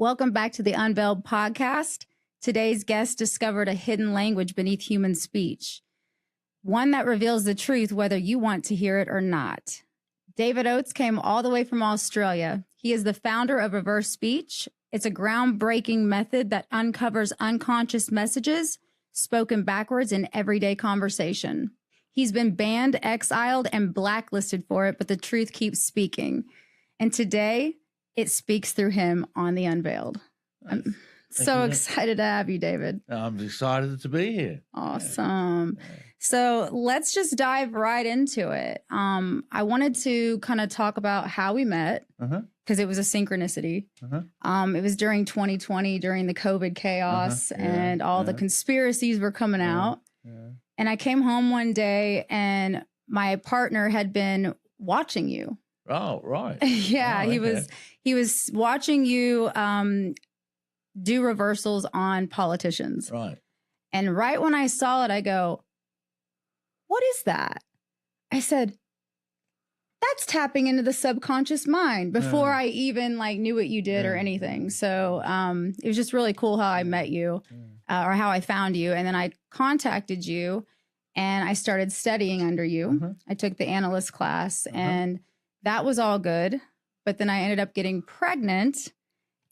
Welcome back to the Unveiled podcast. Today's guest discovered a hidden language beneath human speech, one that reveals the truth whether you want to hear it or not. David Oates came all the way from Australia. He is the founder of reverse speech. It's a groundbreaking method that uncovers unconscious messages spoken backwards in everyday conversation. He's been banned, exiled, and blacklisted for it, but the truth keeps speaking. And today, it speaks through him on the Unveiled. I'm so excited to have you, David. I'm excited to be here. Awesome. So let's just dive right into it. I wanted to kind of talk about how we met because it was a synchronicity. It was during 2020, during the COVID chaos and all the conspiracies were coming out. And I came home one day and my partner had been watching you. Oh, right. Yeah, okay. he was watching you do reversals on politicians. Right. And right when I saw it, I go, what is that? I said, that's tapping into the subconscious mind before I even knew what you did or anything. So it was just really cool how I met you or how I found you. And then I contacted you and I started studying under you. I took the analyst class and that was all good. But then I ended up getting pregnant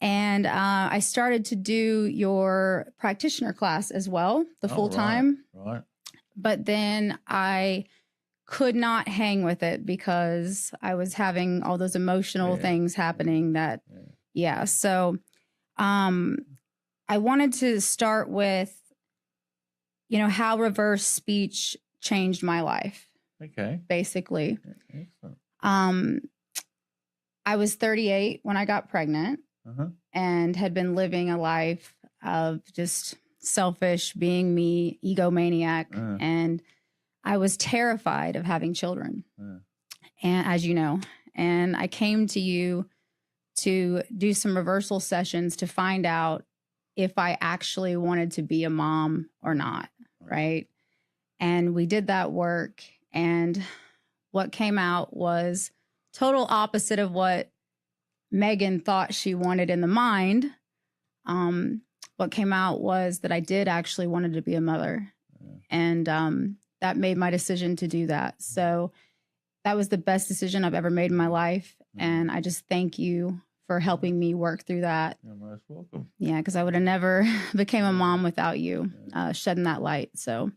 and I started to do your practitioner class as well, the full time. Right. But then I could not hang with it because I was having all those emotional things happening that, So I wanted to start with, how reverse speech changed my life. Okay. Basically. Excellent. I was 38 when I got pregnant and had been living a life of just selfish, being me, egomaniac. And I was terrified of having children, and as you know, and I came to you to do some reversal sessions to find out if I actually wanted to be a mom or not. Right. And we did that work. And what came out was total opposite of what Megan thought she wanted in the mind. What came out was that I did actually wanted to be a mother. And that made my decision to do that. So that was the best decision I've ever made in my life. And I just thank you for helping me work through that. You're most welcome. Yeah, because I would have never became a mom without you shedding that light. So,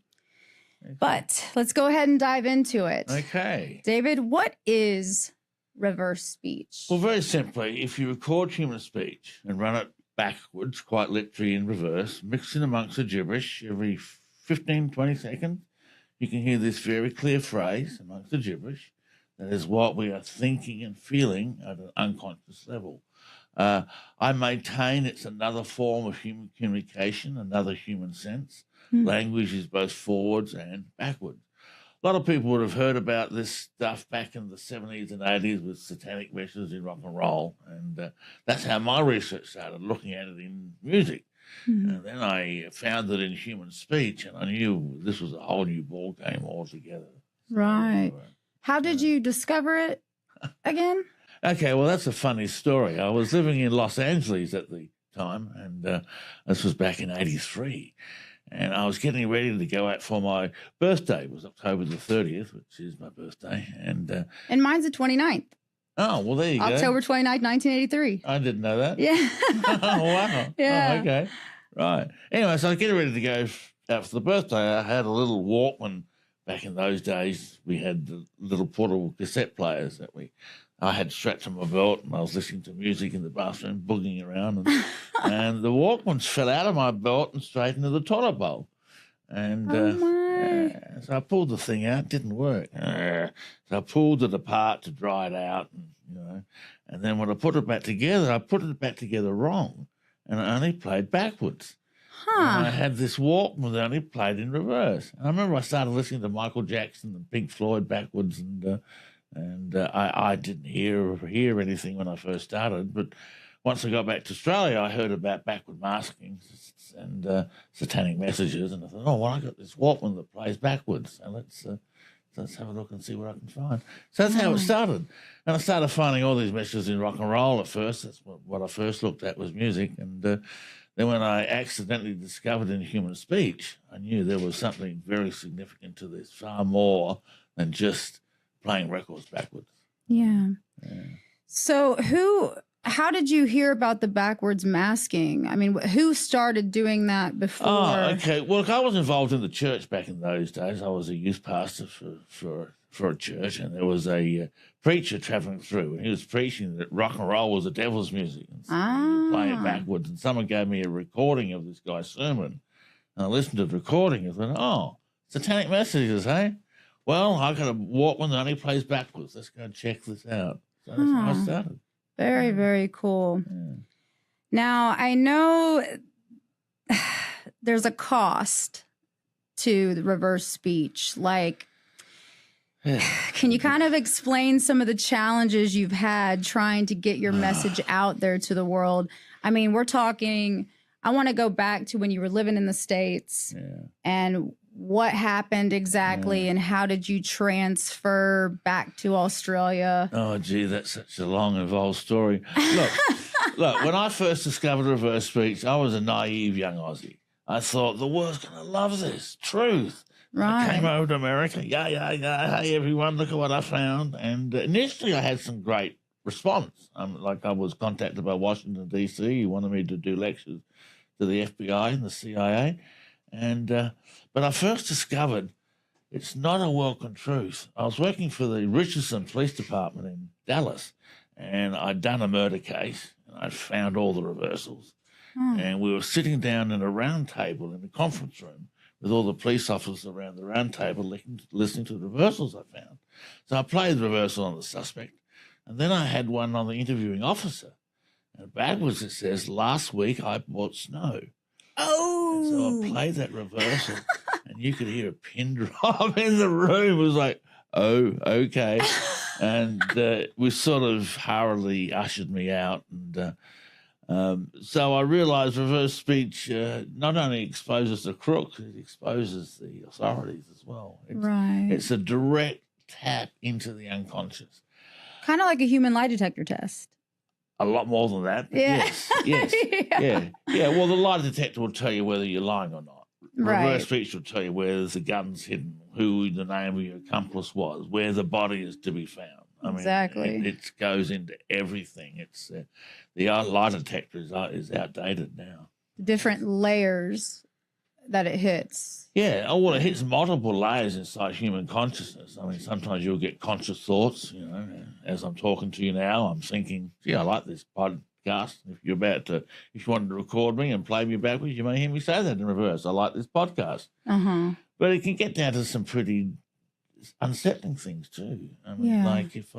but let's go ahead and dive into it. Okay. David, what is reverse speech? Well, very simply, if you record human speech and run it backwards, quite literally in reverse, mix in amongst the gibberish every 15, 20 seconds, you can hear this very clear phrase amongst the gibberish. That is what we are thinking and feeling at an unconscious level. I maintain it's another form of human communication, another human sense. Language is both forwards and backwards. A lot of people would have heard about this stuff back in the 70s and 80s with satanic messages in rock and roll. And that's how my research started, looking at it in music. And then I found it in human speech, and I knew this was a whole new ball game altogether. Right. How did you discover it again? Okay, well, that's a funny story. I was living in Los Angeles at the time, and this was back in 83. And I was getting ready to go out for my birthday. It was October the 30th, which is my birthday. And mine's the 29th. Oh, well, there you go. October 29th, 1983. I didn't know that. Yeah. Oh, wow. Yeah. Oh, okay. Right. Anyway, so I was getting ready to go out for the birthday. I had a little Walkman. Back in those days, we had the little portable cassette players that I had strapped to my belt, and I was listening to music in the bathroom, boogieing around, and the Walkmans fell out of my belt and straight into the toilet bowl. And so I pulled the thing out, didn't work. So I pulled it apart to dry it out, and then when I put it back together, I put it back together wrong, and it only played backwards. And I had this Walkman that only played in reverse. And I remember I started listening to Michael Jackson and Pink Floyd backwards, and I didn't hear anything when I first started. But once I got back to Australia, I heard about backward masking and satanic messages, and I thought, oh, well, I got this Walkman that plays backwards, so let's So let's have a look and see what I can find. So that's how it started. And I started finding all these messages in rock and roll at first. That's what I first looked at was music. And then when I accidentally discovered in human speech, I knew there was something very significant to this, far more than just playing records backwards. Yeah. So how did you hear about the backwards masking? I mean, who started doing that before? Oh, okay. Well, look, I was involved in the church back in those days. I was a youth pastor for a church, and there was a preacher traveling through, and he was preaching that rock and roll was the devil's music. And so he was playing it backwards, and someone gave me a recording of this guy's sermon, and I listened to the recording and thought, oh, satanic messages, hey? Well, I got a Walkman that only plays backwards. Let's go and check this out. So that's how I started. Very, very cool. Yeah. Now, I know there's a cost to the reverse speech. Like, can you kind of explain some of the challenges you've had trying to get your message out there to the world? I mean, we're talking, I want to go back to when you were living in the States and what happened exactly and how did you transfer back to Australia? Oh, gee, that's such a long, involved story. Look, when I first discovered reverse speech, I was a naive young Aussie. I thought the world's going to love this, truth. Right. I came over to America. Hey, everyone, look at what I found. And initially I had some great response. Like I was contacted by Washington, D.C. He wanted me to do lectures to the FBI and the CIA. But I first discovered it's not a welcome truth. I was working for the Richardson Police Department in Dallas, and I'd done a murder case, and I'd found all the reversals. And we were sitting down in a round table in the conference room with all the police officers around the round table listening to the reversals I found. So I played the reversal on the suspect, and then I had one on the interviewing officer. And backwards it says, last week I bought snow. Oh. And so I played that reversal, and you could hear a pin drop in the room. It was like, oh, okay. And we sort of hurriedly ushered me out. And so I realized reverse speech not only exposes the crooks, it exposes the authorities as well. It's a direct tap into the unconscious. Kind of like a human lie detector test. A lot more than that. Yes. Yeah. Well, the lie detector will tell you whether you're lying or not. Reverse speech will tell you where there's the gun's hidden, who the name of your accomplice was, where the body is to be found. I mean, it goes into everything. It's the lie detector is outdated now. Different layers that it hits. Yeah. Oh, well, it hits multiple layers inside human consciousness. I mean, sometimes you'll get conscious thoughts, as I'm talking to you now, I'm thinking, gee, I like this podcast. If you wanted to record me and play me backwards, you may hear me say that in reverse. I like this podcast. But it can get down to some pretty unsettling things too. I mean, like if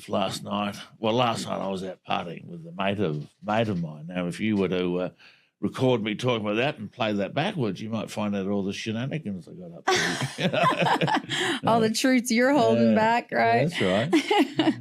last night I was out partying with a mate of mine. Now, if you were to record me talking about that and play that backwards, you might find out all the shenanigans I got up to. All the truths you're holding back, right? That's right.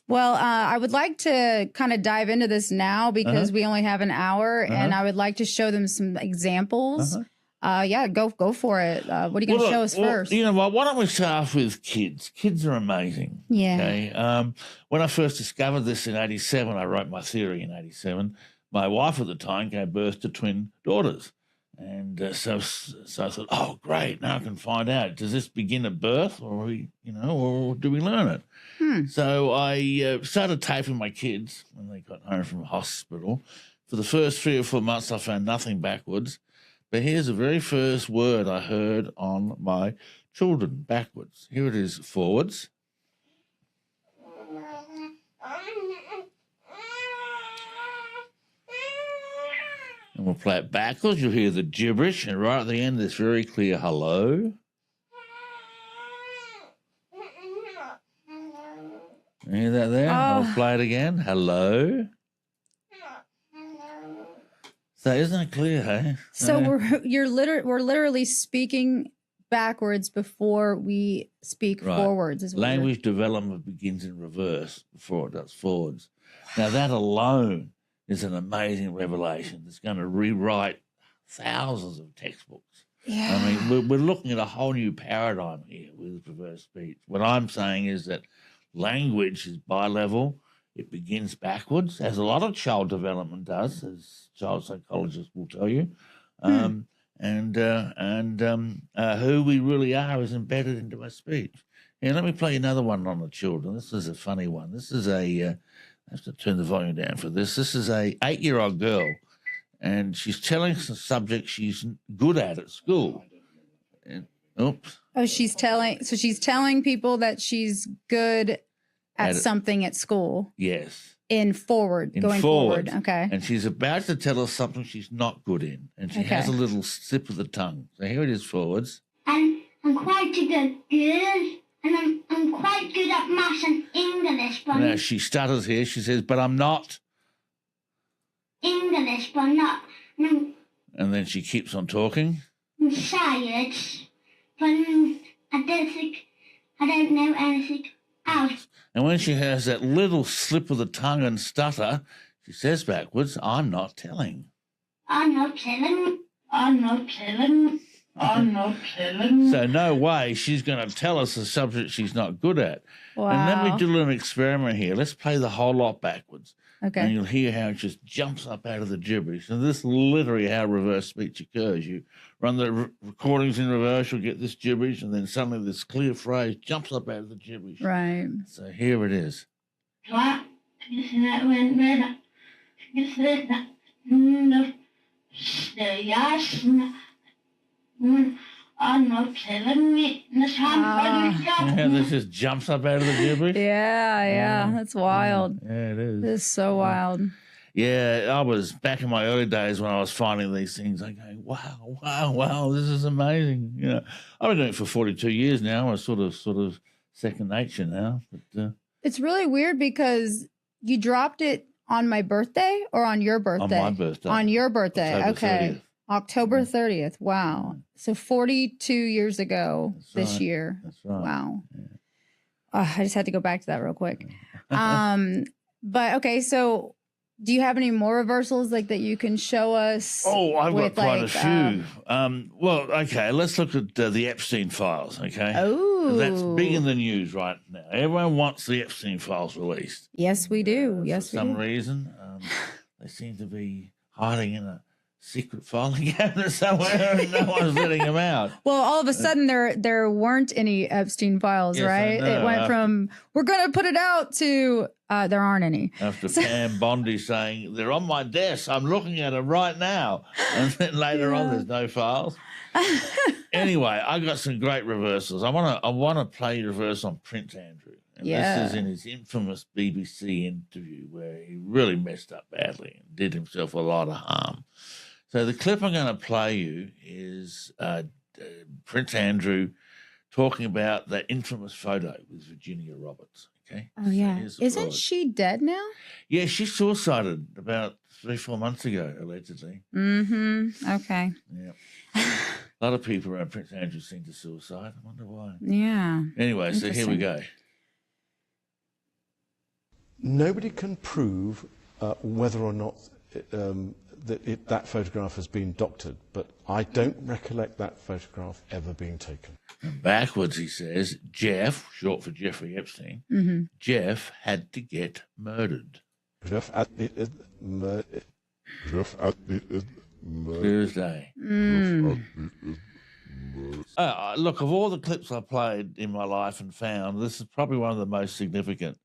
Well, I would like to kind of dive into this now because we only have an hour, and I would like to show them some examples. Go for it. What are you going to show us first? You know what? Why don't we start off with kids? Kids are amazing. Yeah. Okay. When I first discovered this in '87, I wrote my theory in '87. My wife at the time gave birth to twin daughters. And so I thought, oh, great, now I can find out. Does this begin at birth or do we learn it? So I started taping my kids when they got home from hospital. For the first 3 or 4 months, I found nothing backwards. But here's the very first word I heard on my children backwards. Here it is, forwards. And we'll play it backwards. You'll hear the gibberish, and right at the end, this very clear hello. You hear that there? I'll play it again. Hello. So isn't it clear, hey? So we're literally speaking backwards before we speak forwards. Language development begins in reverse before it does forwards. Now that alone is an amazing revelation that's going to rewrite thousands of textbooks. Yeah. I mean, we're looking at a whole new paradigm here with reverse speech. What I'm saying is that language is bi-level. It begins backwards, as a lot of child development does, as child psychologists will tell you. Who we really are is embedded into our speech. Here, let me play another one on the children. This is a funny one. This is I have to turn the volume down for this. This is a 8-year-old girl, and she's telling us a subject she's good at school. And, oops. Oh, she's telling people that she's good at something at school. Yes. Going forward. Okay. And she's about to tell us something she's not good in. And she has a little slip of the tongue. So here it is forwards. I'm quite a good girl. And I'm quite good at maths and English. But now she stutters here. She says, but I'm not. English, but not. And then she keeps on talking. I'm science, but I don't know anything else. And when she has that little slip of the tongue and stutter, she says backwards, I'm not telling. I'm not telling. I'm not telling. I'm not telling. So no way she's going to tell us a subject she's not good at. Wow. And then we do a little experiment here. Let's play the whole lot backwards. Okay. And you'll hear how it just jumps up out of the gibberish. And this is literally how reverse speech occurs. You run the recordings in reverse, you'll get this gibberish, and then suddenly this clear phrase jumps up out of the gibberish. Right. So here it is. I'm not telling me. Yeah, this just jumps up out of the gibberish. Yeah. That's wild. Yeah, it is. It's so wild. Yeah, I was back in my early days when I was finding these things. I go, wow, this is amazing. You know, I've been doing it for 42 years now. It's sort of second nature now. But it's really weird because you dropped it on my birthday or on your birthday? On my birthday. On your birthday. October okay. 30th. October 30th. Wow. So 42 years ago this year. That's right. Wow. Yeah. I just had to go back to that real quick. But okay, so do you have any more reversals like that you can show us? Oh, I've got quite a few. Well, okay, let's look at the Epstein files, okay? Oh. That's big in the news right now. Everyone wants the Epstein files released. Yes, we do. For some reason, they seem to be hiding in a secret filing cabinet somewhere and no one's letting them out. Well, all of a sudden there weren't any Epstein files, yes, right? It went from we're going to put it out to there aren't any. After Pam Bondi saying they're on my desk, I'm looking at them right now, and then later on there's no files. Anyway, I got some great reversals. I want to play reverse on Prince Andrew. And this is in his infamous BBC interview where he really messed up badly and did himself a lot of harm. So the clip I'm going to play you is Prince Andrew talking about that infamous photo with Virginia Roberts. Okay. Oh, yeah. Isn't she dead now? Yeah, she suicided about 3-4 months ago, allegedly. Mm-hmm. Okay. Yeah. A lot of people around Prince Andrew seem to suicide. I wonder why. Yeah. Anyway, so here we go. Nobody can prove whether or not that photograph has been doctored, but I don't recollect that photograph ever being taken. And backwards, he says, Jeff, short for Jeffrey Epstein, Jeff had to get murdered. Thursday. Look, of all the clips I played in my life and found, this is probably one of the most significant.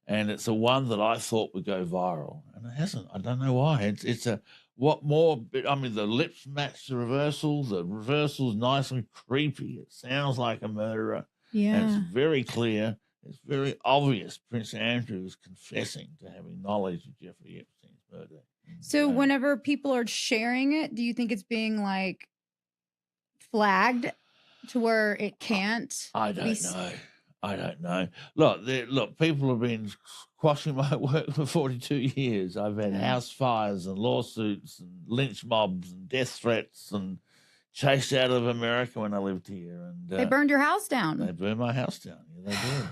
And it's the one that I thought would go viral. And it hasn't. I don't know why. It's a what more? I mean, the lips match the reversal. The reversal's nice and creepy. It sounds like a murderer. Yeah. And it's very clear. It's very obvious Prince Andrew is confessing to having knowledge of Jeffrey Epstein's murder. So whenever people are sharing it, do you think it's being like flagged to where it can't? I don't know. I don't know. Look, people have been quashing my work for 42 years. I've had house fires and lawsuits and lynch mobs and death threats and chased out of America when I lived here. And they burned your house down. They burned my house down. Yeah, they did.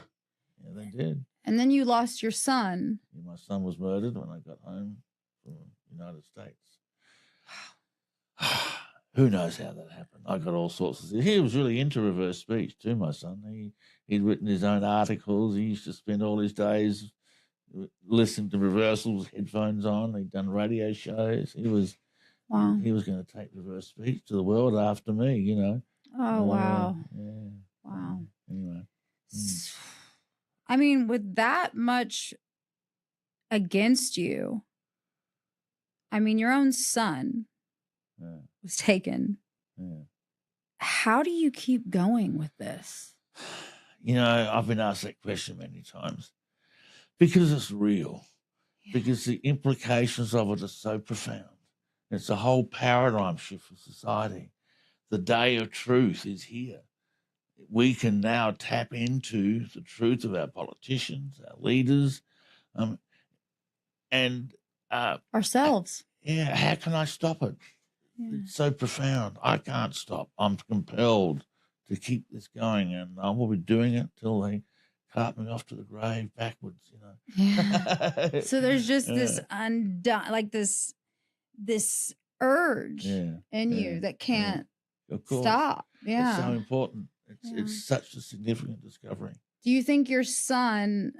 Yeah, they did. And then you lost your son. Yeah, my son was murdered when I got home from the United States. who knows how that happened? I got all sorts of. He was really into reverse speech too, my son. He'd written his own articles. He used to spend all his days listening to reversals, headphones on. He'd done radio shows. He was Wow. He was going to take reverse speech to the world after me, you know. Oh, wow. Yeah. Wow. Anyway. I mean, with that much against you, I mean, your own son was taken. Yeah. How do you keep going with this? You know, I've been asked that question many times because it's real, because the implications of it are so profound. It's a whole paradigm shift for society. The day of truth is here. We can now tap into the truth of our politicians, our leaders, and ourselves. Yeah, how can I stop it? Yeah. It's so profound. I can't stop. I'm compelled to keep this going, and I will be doing it till they cart me off to the grave backwards, you know. Yeah. So there's just this undone, like this urge in you that can't stop. Yeah. It's so important. It's such a significant discovery. Do you think your son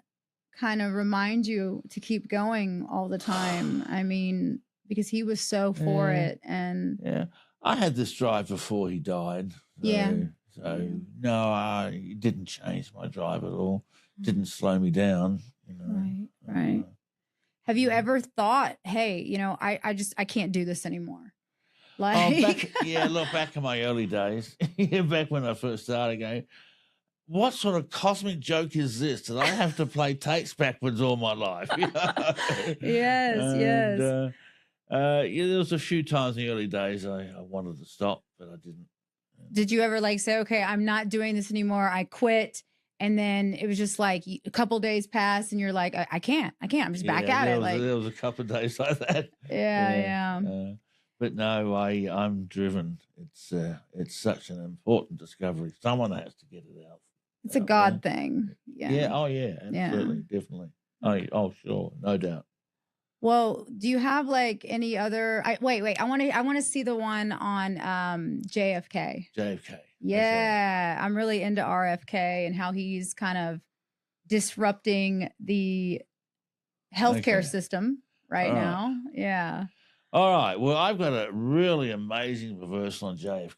kind of reminds you to keep going all the time? I mean, because he was so for it. And I had this drive before he died. So no, it didn't change my drive at all. Didn't slow me down, you know. Right. Have you ever thought, hey, you know, I can't do this anymore? Like, back in my early days, back when I first started going, what sort of cosmic joke is this? That I have to play tapes backwards all my life? You know? Yes. There was a few times in the early days I wanted to stop, but I didn't. Did you ever like say, okay, I'm not doing this anymore, I quit? And then it was just like a couple days pass and you're like, I can't. I'm just back at it. There was a couple of days like that. Yeah. But no, I'm driven. It's such an important discovery. Someone has to get it out. It's a God thing. Yeah. Yeah. Oh, yeah. Absolutely. Definitely. Oh, sure. No doubt. Well, do you have like any other? Wait. I want to see the one on JFK. JFK. Yeah, I'm really into RFK and how he's kind of disrupting the healthcare system now. Yeah. All right. Well, I've got a really amazing reversal on JFK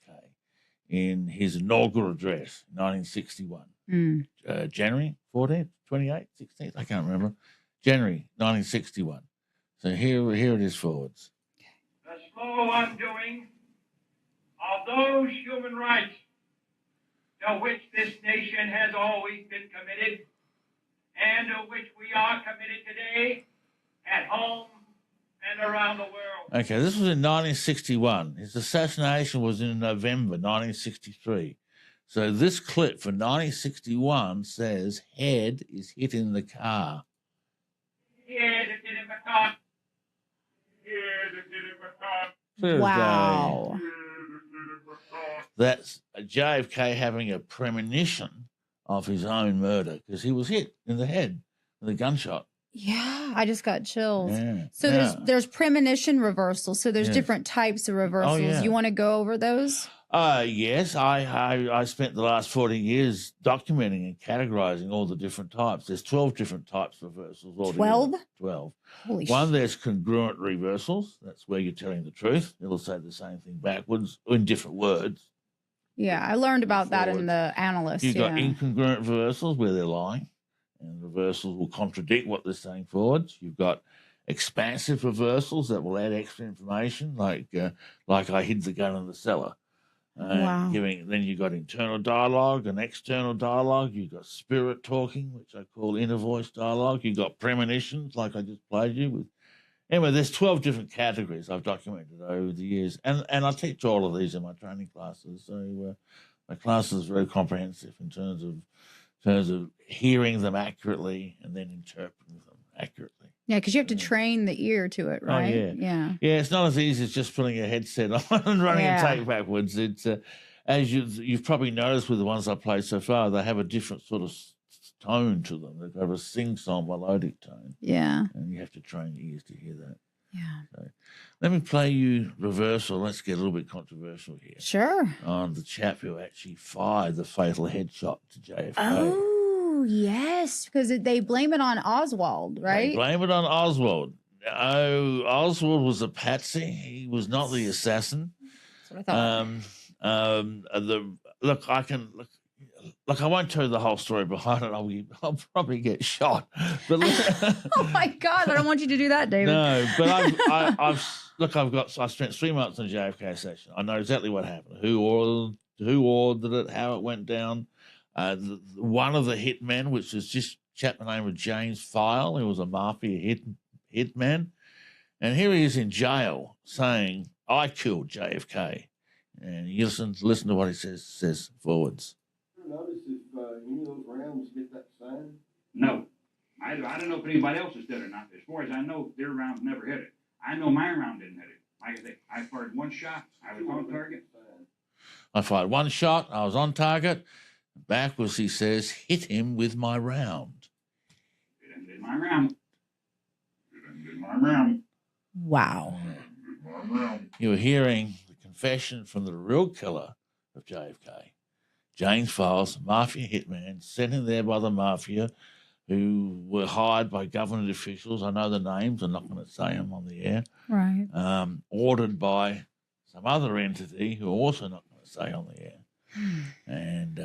in his inaugural address, 1961. January 14th, 28th, 16th, I can't remember. January 1961. So here it is forwards. The slow undoing of those human rights to which this nation has always been committed and to which we are committed today at home and around the world. Okay, this was in 1961. His assassination was in November 1963. So this clip for 1961 says head is hit in the car. Head is hit in the car. Wow. That's JFK having a premonition of his own murder because he was hit in the head with a gunshot. Yeah, I just got chills. Yeah. So there's premonition reversals. So there's different types of reversals. Oh, yeah. You want to go over those? Yes, I spent the last 40 years documenting and categorizing all the different types. There's 12 different types of reversals. 12? 12. Holy One, there's congruent reversals. That's where you're telling the truth. It'll say the same thing backwards in different words. Yeah, I learned about that in the analyst. You've got incongruent reversals where they're lying, and reversals will contradict what they're saying forwards. You've got expansive reversals that will add extra information, like I hid the gun in the cellar. Wow. Then you've got internal dialogue and external dialogue. You've got spirit talking, which I call inner voice dialogue. You've got premonitions, like I just played you with. Anyway, there's 12 different categories I've documented over the years. And I teach all of these in my training classes. So my class is very comprehensive in terms of hearing them accurately and then interpreting them accurately. Yeah, because you have to train the ear to it, right? Oh, yeah. Yeah, it's not as easy as just putting a headset on and running a tape backwards. It's as you've probably noticed with the ones I played so far, they have a different sort of tone to them. They have a sing-song melodic tone. Yeah. And you have to train your ears to hear that. Yeah. So, Let me play you reversal. Let's get a little bit controversial here. Sure. On the chap who actually fired the fatal headshot to JFK. Oh, yes, because they blame it on Oswald, right? They blame it on Oswald. Oh, Oswald was a patsy. He was not the assassin. That's what I thought. Look, I won't tell you the whole story behind it. I'll probably get shot. But Oh my God, I don't want you to do that, David. no, but I spent 3 months in the JFK session. I know exactly what happened. Who ordered it? How it went down. One of the hitmen, which was just a chap named James File, who was a mafia hitman, and here he is in jail saying, "I killed JFK." And you listen to what he says forwards. Notice if any of those rounds hit that sign? No. I don't know if anybody else has did it or not. As far as I know, their rounds never hit it. I know my round didn't hit it. Like I say, I fired one shot. I was on target. I fired one shot. I was on target. Backwards, he says, hit him with my round. It ended my round. It ended my round. Wow. You were hearing the confession from the real killer of JFK. James Files, mafia hitman, sent in there by the mafia, who were hired by government officials. I know the names. I'm not going to say them on the air. Right. Ordered by some other entity who are also not going to say on the air. And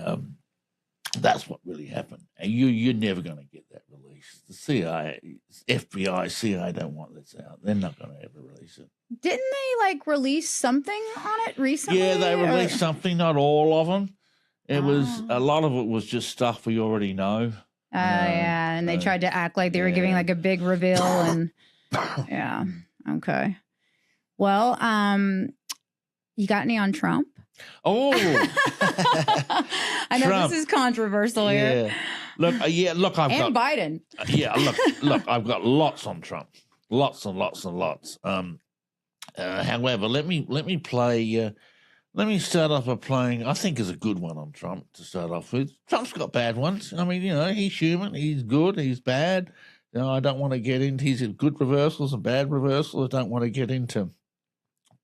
that's what really happened. And you're never going to get that released. The CIA, FBI, CIA don't want this out. They're not going to ever release it. Didn't they release something on it recently? Yeah, they released something, not all of them. It was a lot of it was just stuff we already know. Yeah, and they tried to act like they were giving a big reveal, and yeah, okay. Well, you got any on Trump? Oh, I know Trump. this is controversial here. Look, I've and got Biden. look, I've got lots on Trump, lots and lots and lots. However, let me play. Let me start off by playing, I think is a good one on Trump to start off with. Trump's got bad ones. I mean, he's human. He's good. He's bad. I don't want to get into, he's in good reversals and bad reversals. I don't want to get into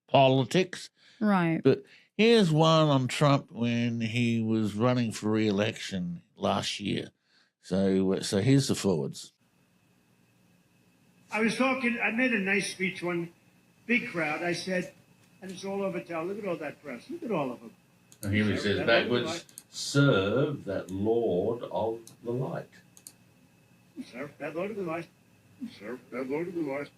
politics. Right. But here's one on Trump when he was running for re-election last year. So here's the forwards. I made a nice speech, one big crowd. I said, and it's all over town. Look at all that press. Look at all of them. And here he says backwards, serve that Lord of the light. Serve that Lord of the light. Serve that Lord of the light.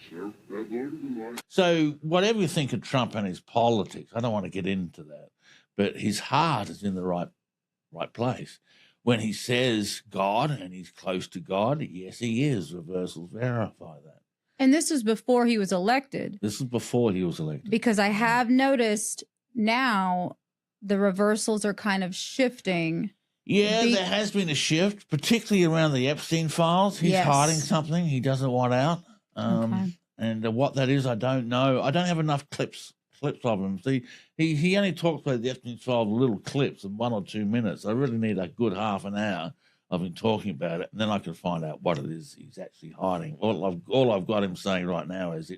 Serve that Lord of the light. So whatever you think of Trump and his politics, I don't want to get into that, but his heart is in the right place. When he says God and he's close to God, yes, he is. Reversals verify that. And this was before he was elected. This is before he was elected. Because I have noticed now the reversals are kind of shifting. Yeah, there has been a shift, particularly around the Epstein files. He's hiding something he doesn't want out. Okay. And what that is, I don't know. I don't have enough clips of him. See, he only talks about the Epstein files, little clips in 1 or 2 minutes. I really need a good half an hour of him talking about it, and then I can find out what it is he's actually hiding. All I've got him saying right now is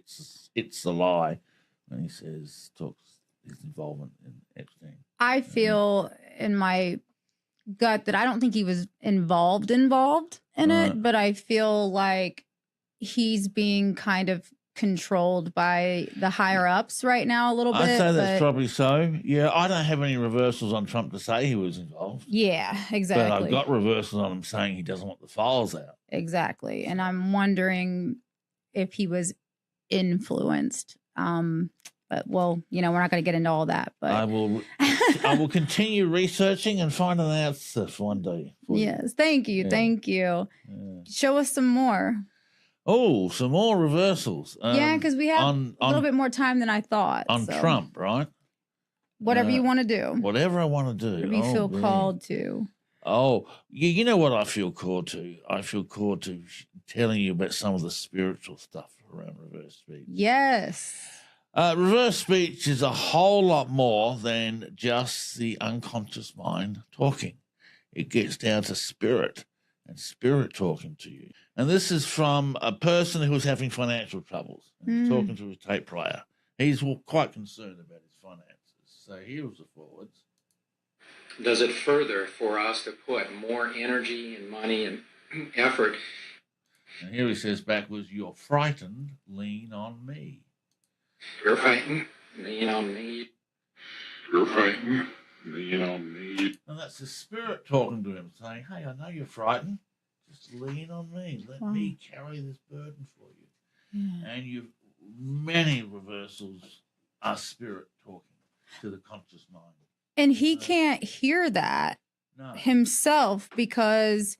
it's a lie, and he says his involvement in Epstein. I feel in my gut that I don't think he was involved in it, but I feel like he's being kind of controlled by the higher ups right now a little bit. I'd say that's probably so. Yeah, I don't have any reversals on Trump to say he was involved. Yeah, exactly. But I've got reversals on him saying he doesn't want the files out. Exactly. And I'm wondering if he was influenced. But we're not going to get into all that. But I will continue researching and finding the answer for one day. Yes, thank you. Yeah. Thank you. Yeah. Show us some more. Oh, some more reversals. Because we have a little bit more time than I thought. On Trump, right? Whatever you want to do. Whatever I want to do. Whatever you feel called to. Oh, you know what I feel called to? I feel called to telling you about some of the spiritual stuff around reverse speech. Yes. Reverse speech is a whole lot more than just the unconscious mind talking. It gets down to spirit. and spirit talking to you. And this is from a person who was having financial troubles, and talking to a tape player. He's quite concerned about his finances. So here was the forwards. Does it further for us to put more energy and money and effort? And here he says backwards, "You're frightened, lean on me." You're frightened, lean on me. You're frightened, lean on me. And that's the spirit talking to him, saying, "Hey, I know you're frightened. Just lean on me. Let me carry this burden for you." Yeah. And many reversals are spirit talking to the conscious mind. And he can't hear that himself because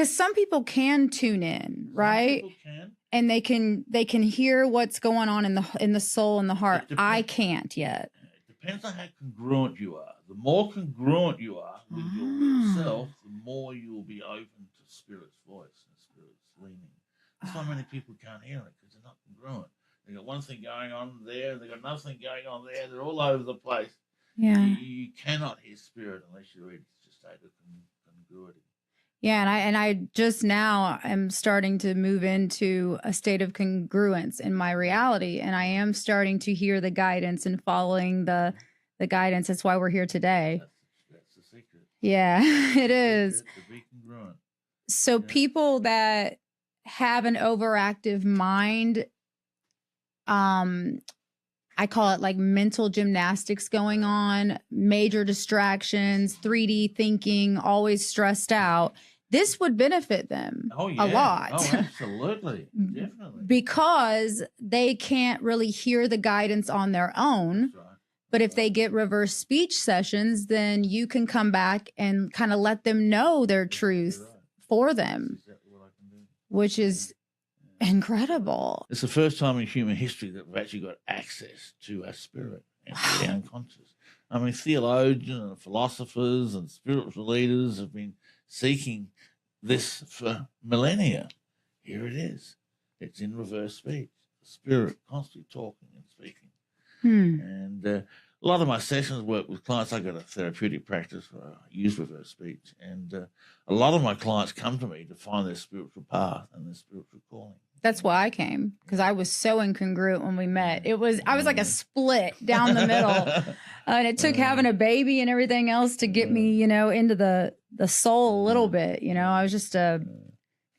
some people can tune in, right? Some people can. And they can hear what's going on in the soul and the heart. I can't yet. It depends on how congruent you are. The more congruent you are with your real self, the more you will be open to spirit's voice and spirit's leaning. That's why many people can't hear it, because they're not congruent. They got one thing going on there, they got another thing going on there. They're all over the place. Yeah. You cannot hear spirit unless you reach a state of congruity. Yeah, and I just now am starting to move into a state of congruence in my reality, and I am starting to hear the guidance and following the guidance. That's why we're here today. That's the secret. Yeah, it is. To be congruent. So people that have an overactive mind, I call it like mental gymnastics going on, major distractions, 3D thinking, always stressed out. This would benefit them a lot. Oh, absolutely. Definitely. Because they can't really hear the guidance on their own. Right. But if they get reverse speech sessions, then you can come back and kind of let them know their truth for them, Exactly what I can do. which is incredible. It's the first time in human history that we've actually got access to our spirit and to the unconscious. I mean, theologians and philosophers and spiritual leaders have been seeking this for millennia. Here it is. It's in reverse speech. The spirit constantly talking and speaking. And a lot of my sessions work with clients. I got a therapeutic practice where I use reverse speech. And a lot of my clients come to me to find their spiritual path and their spiritual calling. That's why I came, because I was so incongruent when we met. I was like a split down the middle. And it took having a baby and everything else to get me, into the soul a little bit. I was just a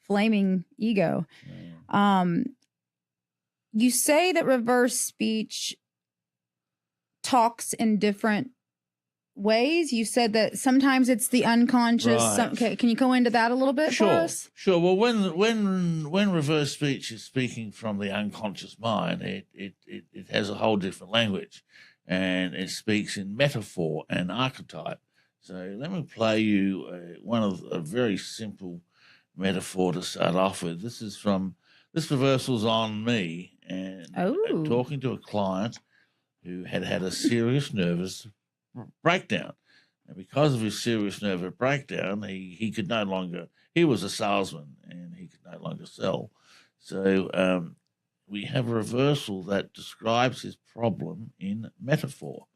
flaming ego. You say that reverse speech talks in different ways. You said that sometimes it's the unconscious. Right. Okay, can you go into that a little bit for us? Sure. Well, when reverse speech is speaking from the unconscious mind, it has a whole different language, and it speaks in metaphor and archetype. So let me play you a very simple metaphor to start off with. This reversal's on me, and I'm talking to a client who had a serious nervous breakdown. And because of his serious nervous breakdown, he could no longer, he was a salesman and he could no longer sell. So we have a reversal that describes his problem in metaphor.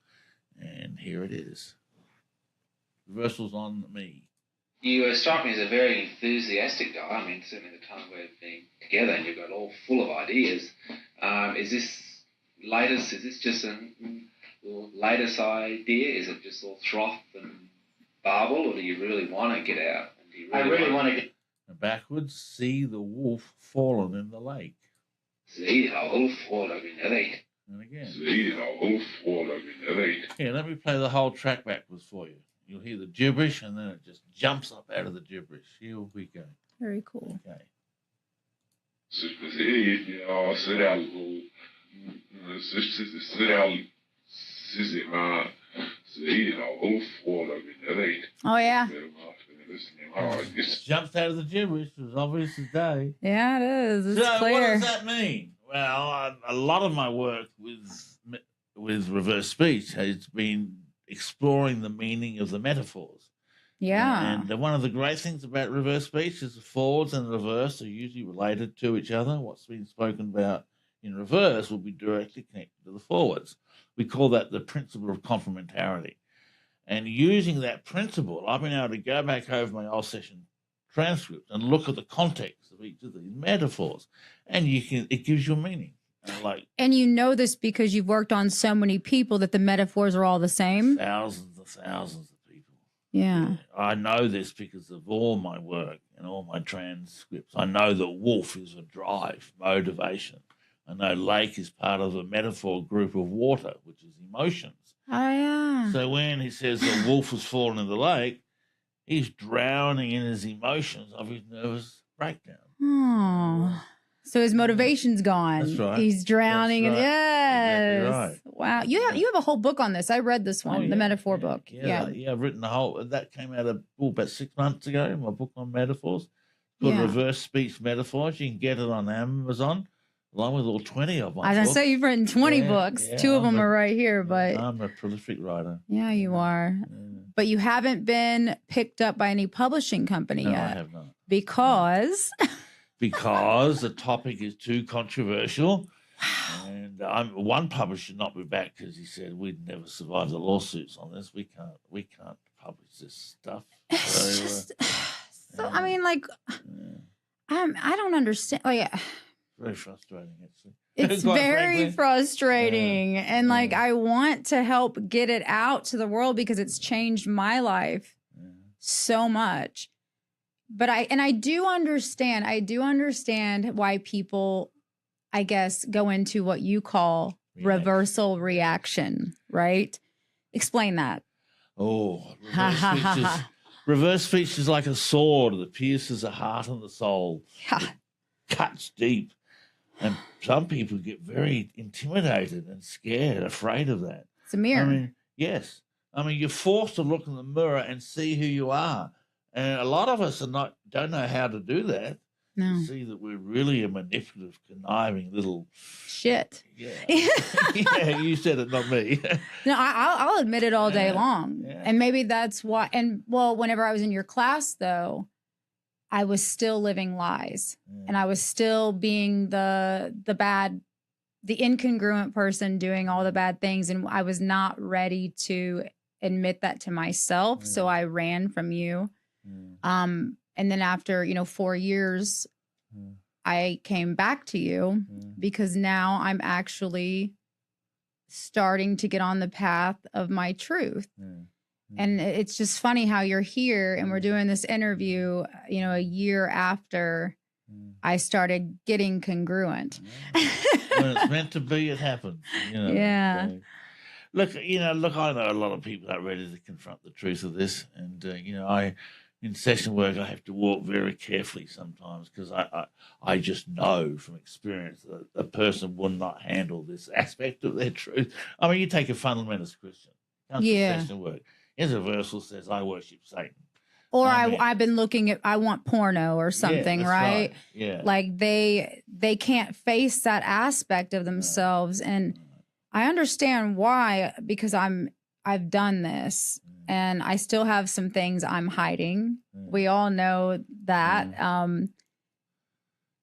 And here it is. Reversal's on me. You strike me as a very enthusiastic guy. I mean, certainly the time we've been together and you've got all full of ideas. Is this latest, is this just a latest idea? Is it just all froth and barble, or do you really want to get out? And do you really want to get backwards? See the wolf fallen in the lake. See the wolf fallen in the lake. And again. See the wolf fallen in the lake. Here, let me play the whole track backwards for you. You'll hear the gibberish, and then it just jumps up out of the gibberish. Here we go. Very cool. Okay. Oh, yeah. Jumped out of the gibberish. It was obvious as day. Yeah, it is. It's so clear. what does that mean? Well, a lot of my work with reverse speech has been exploring the meaning of the metaphors. Yeah. And one of the great things about reverse speech is the forwards and the reverse are usually related to each other. What's been spoken about in reverse will be directly connected to the forwards. We call that the principle of complementarity. And using that principle, I've been able to go back over my old session transcript and look at the context of each of these metaphors, and it gives you a meaning. And you know this because you've worked on so many people that the metaphors are all the same. Thousands of people. Yeah. I know this because of all my work and all my transcripts. I know that wolf is a drive, motivation. I know lake is part of the metaphor group of water, which is emotions. Oh, yeah. So when he says the wolf has fallen in the lake, he's drowning in his emotions of his nervous breakdown. Oh. So his motivation's gone. That's right. He's drowning. That's right. Yes. Exactly right. Wow. You have a whole book on this. I read this one, the metaphor book. Yeah. I've written the whole. That came out about 6 months ago. My book on metaphors, called Reverse Speech Metaphors. You can get it on Amazon, along with all 20 of my. As I say, you've written 20 books. Yeah, 2 of them are right here, but I'm a prolific writer. Yeah, you are. Yeah. But you haven't been picked up by any publishing company yet. I have not. Because because the topic is too controversial. And one publisher knocked me back because he said we'd never survive the lawsuits on this. We can't publish this stuff. It's just I mean, like, I don't understand. Like, very frustrating, actually. It's very frustrating. And like, I want to help get it out to the world because it's changed my life so much. But I do understand why people, I guess, go into what you call reversal reaction, right? Explain that. Oh, reverse speech is like a sword that pierces the heart and the soul. Cuts deep. And some people get very intimidated and scared, afraid of that. It's a mirror. I mean, yes. I mean, you're forced to look in the mirror and see who you are. And a lot of us don't know how to do that. No. See that we're really a manipulative, conniving little shit. Yeah. Yeah, you said it, not me. No, I'll admit it all day long. Yeah. And maybe that's why. And well, whenever I was in your class, though, I was still living lies, and I was still being the incongruent person doing all the bad things, and I was not ready to admit that to myself. So I ran from you. And then after 4 years, I came back to you because now I'm actually starting to get on the path of my truth. And it's just funny how you're here and we're doing this interview, a year after I started getting congruent. When it's meant to be, it happens. Yeah. So, look, I know a lot of people aren't ready to confront the truth of this. And, in session work, I have to walk very carefully sometimes because I just know from experience that a person will not handle this aspect of their truth. I mean, you take a fundamentalist Christian, comes to session work. His reversal says, I worship Satan. Or I've been looking at, I want porno or something, right? Yeah. Like they can't face that aspect of themselves. And I understand why, because I've done this and I still have some things I'm hiding. We all know that.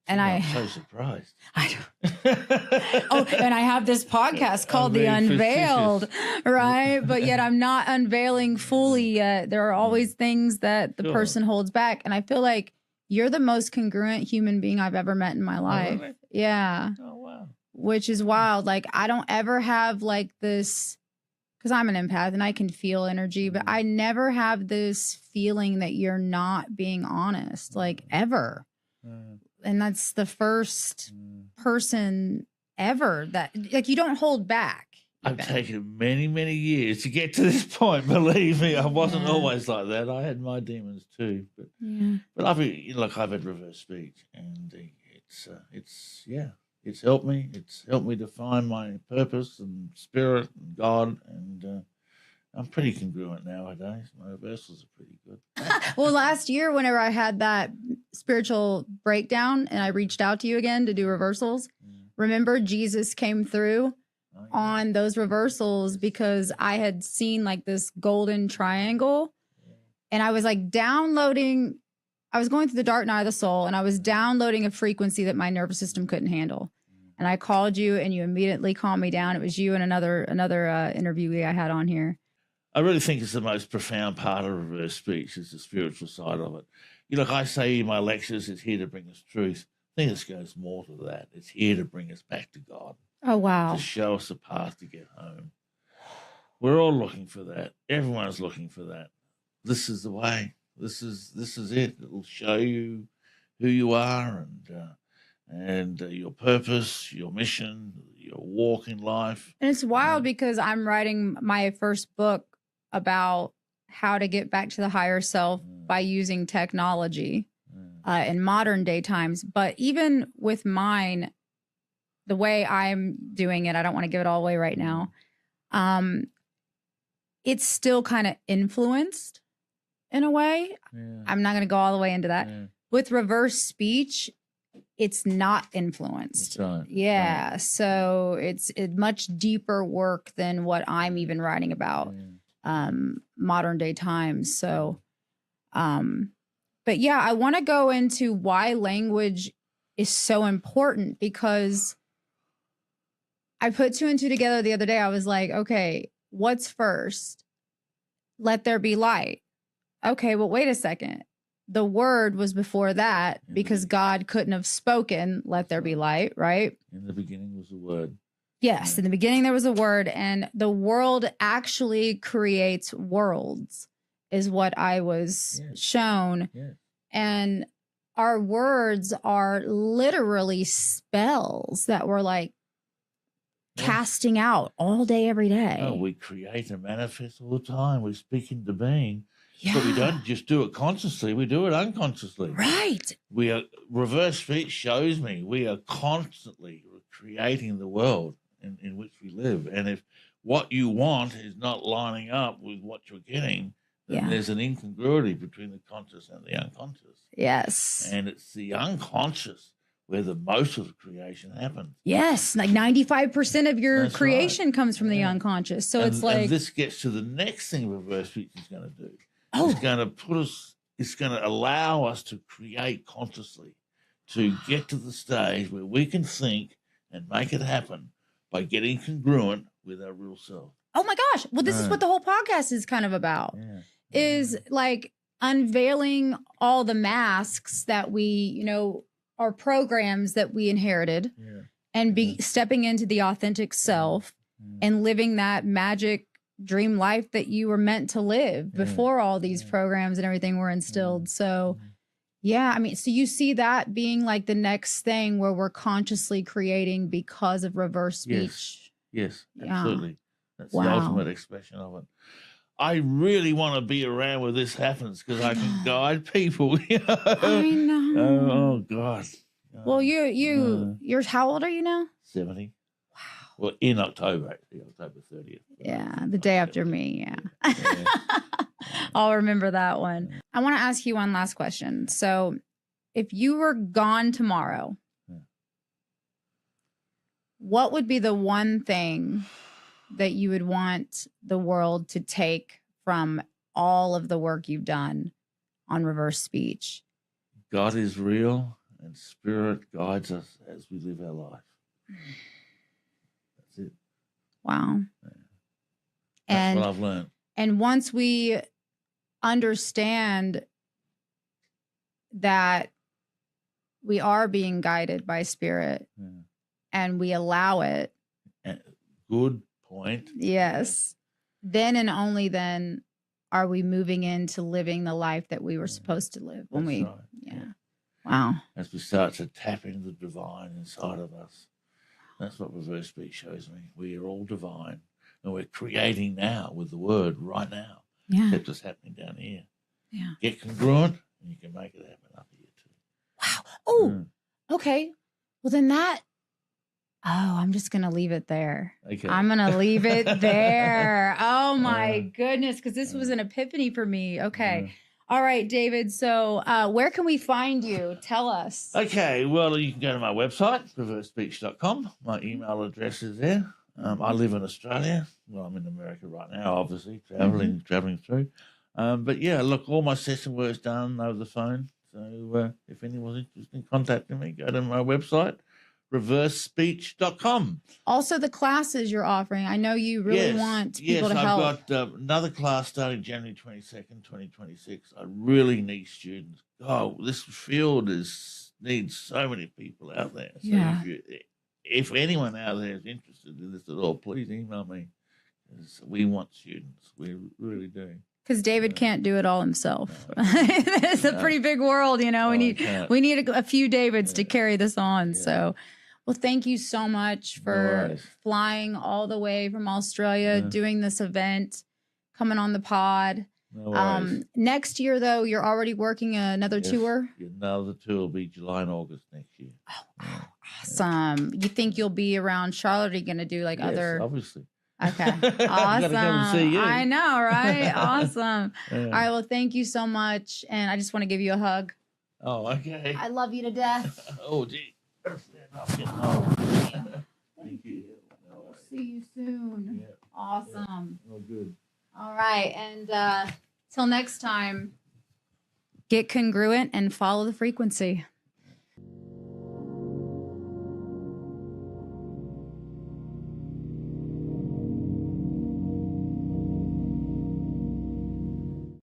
And I'm so surprised. I don't. And I have this podcast called The Unveiled, right? But yet I'm not unveiling fully yet. There are always things that the person holds back. And I feel like you're the most congruent human being I've ever met in my life. Oh, really? Yeah. Oh, wow. Which is wild. Like, I don't ever have like this, because I'm an empath and I can feel energy, but I never have this feeling that you're not being honest, like ever. And that's the first person ever that, like, you don't hold back. I've taken many, many years to get to this point. Believe me, I wasn't always like that. I had my demons too. But I've had reverse speech, and it's helped me. It's helped me define my purpose and spirit and God, and I'm pretty congruent nowadays. My reversals are pretty good. Well, last year, whenever I had that spiritual breakdown and I reached out to you again to do reversals, remember Jesus came through on those reversals because I had seen like this golden triangle, and I was like downloading. I was going through the dark night of the soul, and I was downloading a frequency that my nervous system couldn't handle. And I called you, and you immediately calmed me down. It was you and another interviewee I had on here. I really think it's the most profound part of reverse speech is the spiritual side of it. Like I say in my lectures, it's here to bring us truth. I think this goes more to that. It's here to bring us back to God. Oh, wow. To show us a path to get home. We're all looking for that. Everyone's looking for that. This is the way. This is it. It'll show you who you are and your purpose, your mission, your walk in life. And it's wild because I'm writing my first book about how to get back to the higher self by using technology in modern day times. But even with mine, the way I'm doing it, I don't want to give it all away right now. It's still kind of influenced in a way. Yeah. I'm not going to go all the way into that. Yeah. With reverse speech, it's not influenced. That's right. Yeah. Right. So it's much deeper work than what I'm even writing about modern day times. So, but yeah, I want to go into why language is so important, because I put 2 and 2 together the other day. I was like, okay, what's first? Let there be light. Okay, well, wait a second. The word was before that because God couldn't have spoken, let there be light, right? In the beginning was the word. Yes, in the beginning there was a word, and the world actually creates worlds, is what I was shown. Yes. And our words are literally spells that we're like casting out all day, every day. Oh, we create and manifest all the time. We speak into being. Yeah. But we don't just do it consciously, we do it unconsciously. Right. Reverse speech shows me we are constantly creating the world in which we live. And if what you want is not lining up with what you're getting, then there's an incongruity between the conscious and the unconscious. Yes. And it's the unconscious where the most of the creation happens. Yes, like 95% of your creation comes from the unconscious. So it's like... And this gets to the next thing reverse speech is going to do. It's going to allow us to create consciously, to get to the stage where we can think and make it happen by getting congruent with our real self. Oh my gosh. Well, this is what the whole podcast is kind of about, is like unveiling all the masks that we, are programs that we inherited and stepping into the authentic self and living that magic dream life that you were meant to live before all these programs and everything were instilled. So yeah, I mean, so you see that being like the next thing where we're consciously creating because of reverse speech. Yes, absolutely. That's the ultimate expression of it. I really want to be around where this happens because I can guide people. I know. Oh God. Well, you're how old are you now? 70. Well, in October, actually, October 30th. Yeah, the day after me, I'll remember that one. I want to ask you one last question. So if you were gone tomorrow, what would be the one thing that you would want the world to take from all of the work you've done on reverse speech? God is real and spirit guides us as we live our life. That's it. Wow. That's what I've learned. And once we understand that we are being guided by spirit and we allow it. Good point. Yes. Then and only then are we moving into living the life that we were supposed to live when That's we, right. Wow. As we start to tap into the divine inside of us. That's what reverse speech shows me. We are all divine. And we're creating now with the word right now. Yeah. Except it's happening down here. Yeah. Get congruent and you can make it happen up here too. Wow. Oh, okay. Well, then I'm just going to leave it there. Okay. I'm going to leave it there. Oh my goodness. Because this was an epiphany for me. Okay. All right, David. So where can we find you? Tell us. Okay. Well, you can go to my website, reversespeech.com. My email address is there. I live in Australia. Well, I'm in America right now, obviously, traveling through. But yeah, look, all my session work's done over the phone. So if anyone's interested in contacting me, go to my website, reversespeech.com. Also, the classes you're offering. I know you really want people to help. Yes, I've got another class starting January 22nd, 2026. I really need students. Oh, this field needs so many people out there. So Yeah. if anyone out there is interested in this at all, please email me. We want students. We really do. Because David can't do it all himself. It's a pretty big world, you know. We need a few Davids to carry this on. So, well, thank you so much for flying all the way from Australia, doing this event, coming on the pod. Next year, though, you're already working another tour. Another tour will be July and August next year. Oh, awesome! You think you'll be around Charlotte? Are you going to do like other? Obviously. Okay. Awesome. Come and see you. I know, right? Awesome. All right. Well, thank you so much. And I just want to give you a hug. Oh, okay. I love you to death. Oh, gee. Thank you. We'll see you soon. Yeah. Awesome. Yeah. Oh, good. All right. And till next time, get congruent and follow the frequency.